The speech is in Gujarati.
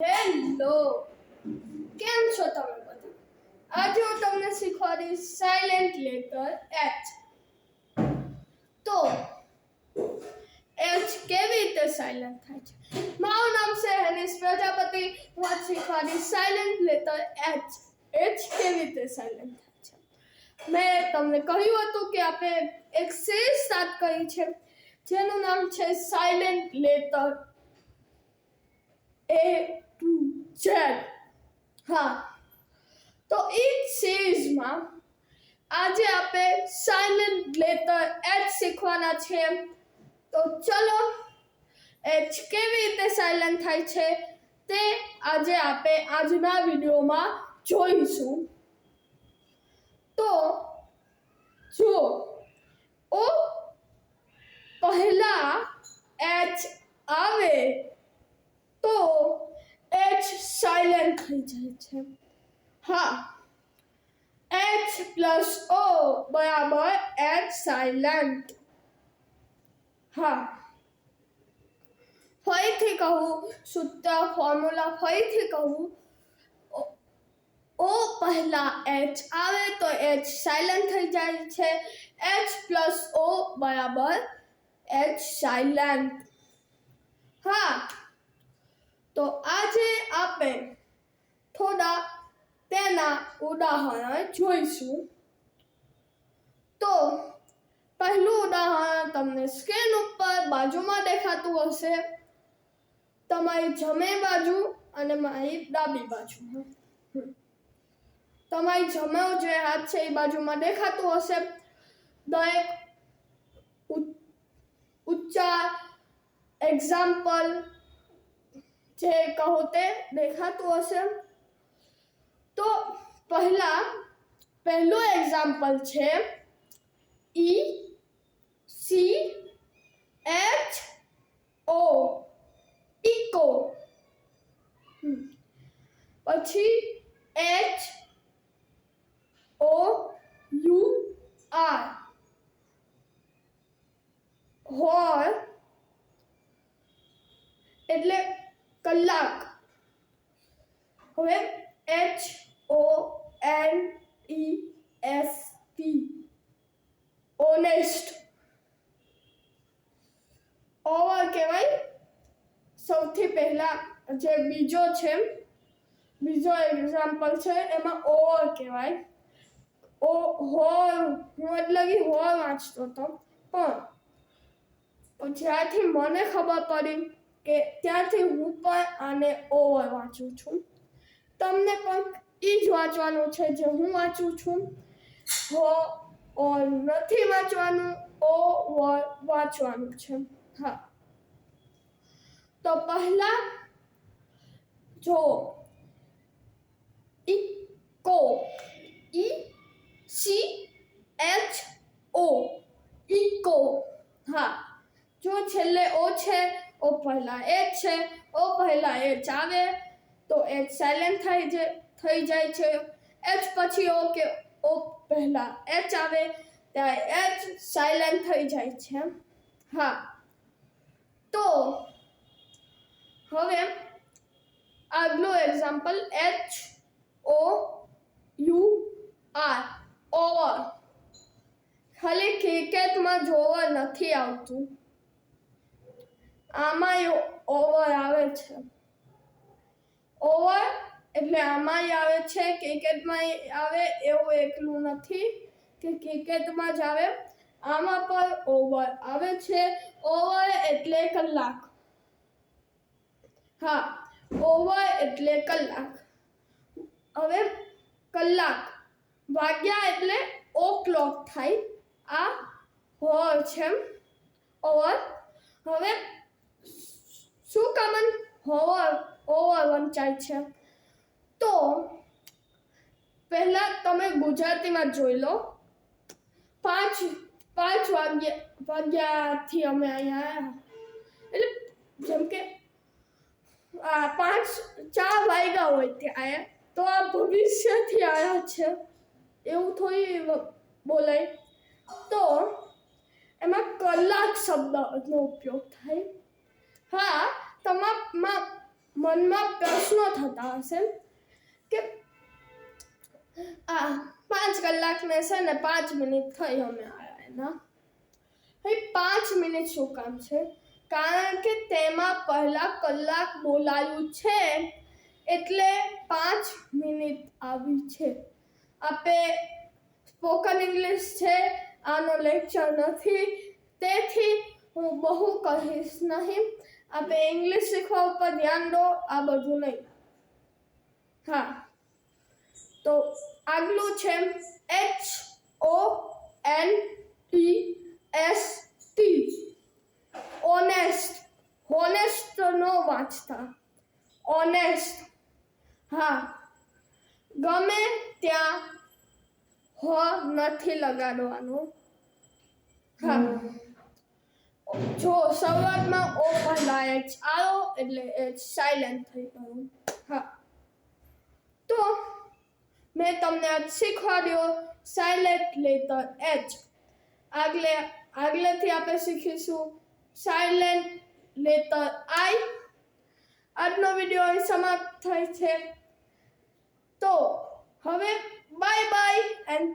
હેલો, કેમ છો તમે બધા? આજે હું તમને શીખવાડીશ સાયલેન્ટ લેટર એચ. તો એચ કેવી રીતે સાયલેન્ટ થાય છે? મારું નામ છે હનીશ પ્રજાપતિ. હું આજ શીખવાડીશ સાયલેન્ટ લેટર એચ. એચ કેવી રીતે સાયલેન્ટ થાય છે? મેં તમને કહ્યું હતું કે આપણે એક સિરીઝ સ્ટાર્ટ કરી છે જેનું નામ છે silent letter A to Z. હા, તો એ સિરીઝમાં આજે આપણે સાયલેન્ટ લેટર એચ શીખવાના છે. તો ચલો, એચ કેવી રીતે સાયલેન્ટ થાય છે તે આજે આપણે આજના વિડીયોમાં જોઈશું. તો જો ઓ પહેલા એચ આવે તો એચ સાયલેન્ટ થઈ જાય છે. હા, એચ પ્લસ ઓ બરાબર એચ સાયલેન્ટ. હા, ફરીથી કહું, સૂત્ર ફોર્મ્યુલા ફરીથી કહું. ઓ પહેલા એચ આવે તો એચ સાયલેન્ટ થઈ જાય છે. એચ પ્લસ ઓ બરાબર એચ સાયલેન્ટ. હા, તો આજે આપણે થોડા તેના ઉદાહરણ જોઈશું. તો પહેલું ઉદાહરણ તમને સ્ક્રીન ઉપર બાજુમાં દેખાતું હશે, તમારી જમણી બાજુ અને મારી ડાબી બાજુ. તમારી જમણો જે હાથ છે એ બાજુમાં દેખાતું હશે. દરેક ઉચ્ચાર એક્ઝામ્પલ જે કહો તે દેખાતું હશે. તો પહેલું એક્ઝામ્પલ છે E C H O, echo. પછી H O U R, hour એટલે કલાક. હવે H O N E S T, honest. Over કહેવાય સૌથી પહેલા, જે બીજો એક્ઝામ્પલ છે એમાં ઓવર કહેવાય. હોર, હું એટલે કે હોર વાંચતો હતો, પણ જ્યારથી મને ખબર પડી કે ત્યારથી હું પણ આને ઓવર વાંચું છું. તમને પણ એ જ વાંચવાનું છે જે હું વાંચું છું. ઓર નથી વાંચવાનું, ઓવર વાંચવાનું છે. હા, તો પહેલા જો echo, E C H O, echo. હા, જો છેલ્લે ઓ છે, ઓ પહેલા એચ છે, ઓ પહેલા એચ આવે તો એચ સાયલેન્ટ થઈ જાય છે. એચ પછી ઓ કે ઓ પહેલા એચ આવે ત્યારે એચ સાયલેન્ટ થઈ જાય છે. હા, તો હવે આગલું example H O U R, over. ખાલી ક્રિકેટમાં જોવા નથી આવતું, આમાંય ઓવર આવે છે. ઓવર એટલે આમાંય આવે છે, ક્રિકેટમાં આવે એવું એકલું નથી કે ક્રિકેટમાં જ આવે, આમાં પણ ઓવર આવે છે. ઓવર એટલે કલાક. હા, ઓવર એટલે કલાક. હવે કલાક, વાગ્યા એટલે ઓ ક્લોક થાય. આ હોર છે, ઓવર. હવે શું કામ ઓવર વંચાય છે? તો પહેલા તમે ગુજરાતીમાં જોઈ લો. 5 વાગ્યાથી અમે અહીંયા આવ્યા, એટલે જેમ કે 4 વાગ્યા હોય ત્યાં આવ્યા, તો આ ભવિષ્યથી આવ્યા છે એવું થોડી બોલાય. તો એમાં કલાક શબ્દનો ઉપયોગ થાય. હા, મનમાં પ્રશ્નો થતા હશે કે આ 5 કલાકને છે ને 5 મિનિટ થઈ અમે આવ્યા એના. હવે 5 મિનિટ શું કામ છે? કારણ કે તેમાં પહેલા કલાક બોલાયું છે એટલે 5 મિનિટ આવી છે. આપે સ્પોકન ઇંગ્લિશ છે, આનો લેક્ચર નથી, તેથી હું બહુ કહીશ નહીં. આપે ઇંગ્લિશ શીખવા ઉપર ધ્યાન દો, આ બધું નહીં. હા, તો આગલું છે HONEST. ઓનેસ્ટ. હોનેસ્ટ નો વાંચતા, ઓનેસ્ટ. હા, ગમે ત્યાં નથી લગાડવાનું. હા, જો શરૂઆતમાં ઓ પહેલા એચ આવ્યો એટલે એચ સાયલેન્ટ થઈ ગયું. હા, તો મેં તમને આજ શીખવાડ્યો સાયલેન્ટ લેટર એચ. આગળથી આપણે શીખીશું સાયલેન્ટ લેટર આઈ. આજનો વિડીયો અહીં સમાપ્ત થાય છે. તો હવે બાય બાય એન્ડ